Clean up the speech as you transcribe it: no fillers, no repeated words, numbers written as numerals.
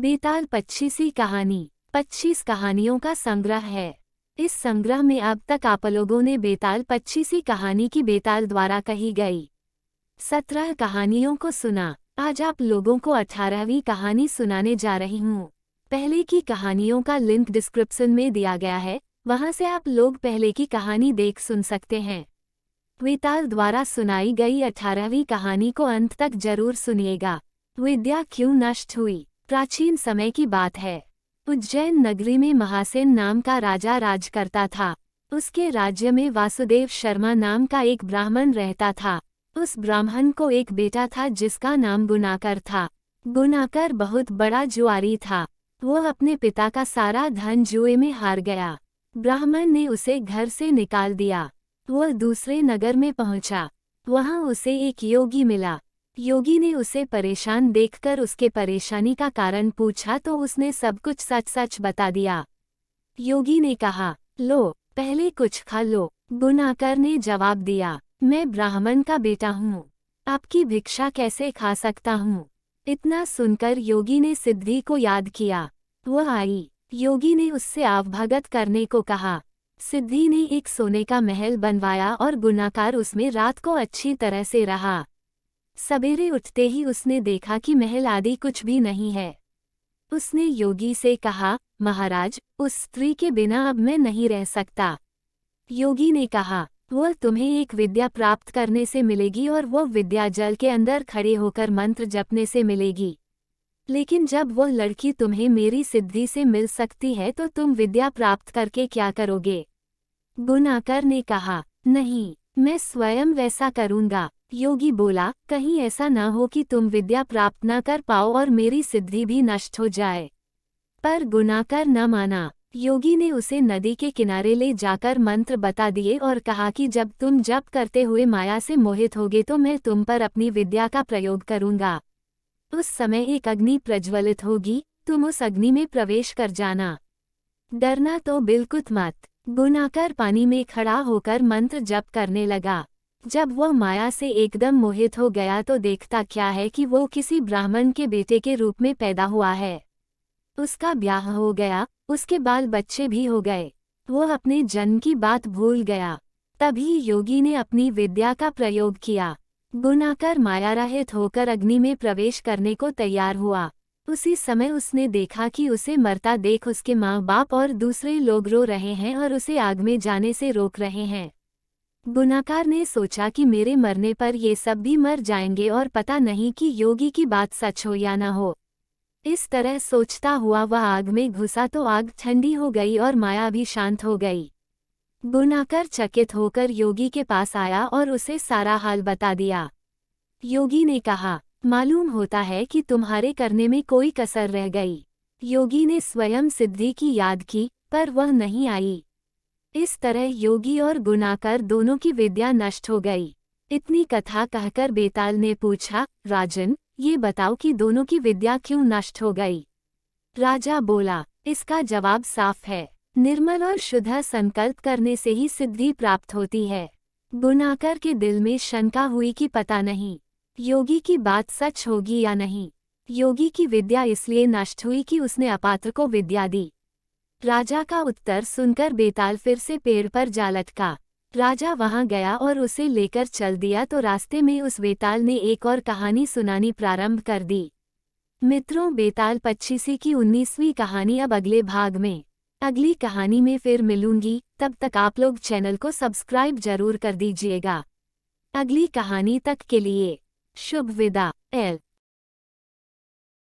बेताल पच्चीसी कहानी 25 कहानियों का संग्रह है। इस संग्रह में अब तक आप लोगों ने बेताल पच्चीसी कहानी की बेताल द्वारा कही गई 17 कहानियों को सुना। आज आप लोगों को 18वीं कहानी सुनाने जा रही हूँ। पहले की कहानियों का लिंक डिस्क्रिप्शन में दिया गया है, वहां से आप लोग पहले की कहानी देख सुन सकते हैं। बेताल द्वारा सुनाई गई 18वीं कहानी को अंत तक जरूर सुनिएगा। विद्या क्यों नष्ट हुई। प्राचीन समय की बात है। उज्जैन नगरी में महासेन नाम का राजा राज करता था। उसके राज्य में वासुदेव शर्मा नाम का एक ब्राह्मण रहता था। उस ब्राह्मण को एक बेटा था जिसका नाम गुणाकर था। गुणाकर बहुत बड़ा जुआरी था। वो अपने पिता का सारा धन जुए में हार गया। ब्राह्मण ने उसे घर से निकाल दिया। वह दूसरे नगर में पहुंचा। वहां उसे एक योगी मिला। योगी ने उसे परेशान देखकर उसके परेशानी का कारण पूछा तो उसने सब कुछ सच सच बता दिया। योगी ने कहा, लो पहले कुछ खा लो। गुणाकर ने जवाब दिया, मैं ब्राह्मण का बेटा हूँ, आपकी भिक्षा कैसे खा सकता हूँ। इतना सुनकर योगी ने सिद्धि को याद किया। वह आई। योगी ने उससे आवभगत करने को कहा। सिद्धि ने एक सोने का महल बनवाया और गुणाकर उसमें रात को अच्छी तरह से रहा। सवेरे उठते ही उसने देखा कि महल आदि कुछ भी नहीं है। उसने योगी से कहा, महाराज, उस स्त्री के बिना अब मैं नहीं रह सकता। योगी ने कहा, वह तुम्हें एक विद्या प्राप्त करने से मिलेगी और वह विद्या जल के अंदर खड़े होकर मंत्र जपने से मिलेगी। लेकिन जब वह लड़की तुम्हें मेरी सिद्धि से मिल सकती है तो तुम विद्या प्राप्त करके क्या करोगे। गुणाकर ने कहा, नहीं, मैं स्वयं वैसा करूंगा। योगी बोला, कहीं ऐसा ना हो कि तुम विद्या प्राप्त न कर पाओ और मेरी सिद्धि भी नष्ट हो जाए। पर गुणाकर न माना। योगी ने उसे नदी के किनारे ले जाकर मंत्र बता दिए और कहा कि जब तुम जप करते हुए माया से मोहित होगे तो मैं तुम पर अपनी विद्या का प्रयोग करूंगा। उस समय एक अग्नि प्रज्वलित होगी, तुम उस अग्नि में प्रवेश कर जाना। डरना तो बिल्कुल मत। गुणाकर पानी में खड़ा होकर मंत्र जप करने लगा। जब वह माया से एकदम मोहित हो गया तो देखता क्या है कि वो किसी ब्राह्मण के बेटे के रूप में पैदा हुआ है। उसका ब्याह हो गया, उसके बाल बच्चे भी हो गए। वह अपने जन्म की बात भूल गया। तभी योगी ने अपनी विद्या का प्रयोग किया। गुणाकर माया रहित होकर अग्नि में प्रवेश करने को तैयार हुआ। उसी समय उसने देखा कि उसे मरता देख उसके माँ बाप और दूसरे लोग रो रहे हैं और उसे आग में जाने से रोक रहे हैं। गुणाकर ने सोचा कि मेरे मरने पर ये सब भी मर जाएंगे और पता नहीं कि योगी की बात सच हो या न हो। इस तरह सोचता हुआ वह आग में घुसा तो आग ठंडी हो गई और माया भी शांत हो गई। गुणाकर चकित होकर योगी के पास आया और उसे सारा हाल बता दिया। योगी ने कहा, मालूम होता है कि तुम्हारे करने में कोई कसर रह गई। योगी ने स्वयं सिद्धि की याद की, पर वह नहीं आई। इस तरह योगी और गुणाकर दोनों की विद्या नष्ट हो गई। इतनी कथा कहकर बेताल ने पूछा, राजन, ये बताओ कि दोनों की विद्या क्यों नष्ट हो गई। राजा बोला, इसका जवाब साफ है। निर्मल और शुद्ध संकल्प करने से ही सिद्धि प्राप्त होती है। गुणाकर के दिल में शंका हुई कि पता नहीं योगी की बात सच होगी या नहीं। योगी की विद्या इसलिए नष्ट हुई कि उसने अपात्र को विद्या दी। राजा का उत्तर सुनकर बेताल फिर से पेड़ पर जा लटका। राजा वहां गया और उसे लेकर चल दिया तो रास्ते में उस बेताल ने एक और कहानी सुनानी प्रारंभ कर दी। मित्रों, बेताल पच्चीसी की 19वीं कहानी अब अगले भाग में। अगली कहानी में फिर मिलूंगी, तब तक आप लोग चैनल को सब्सक्राइब जरूर कर दीजिएगा। अगली कहानी तक के लिए शुभ विदा। एल।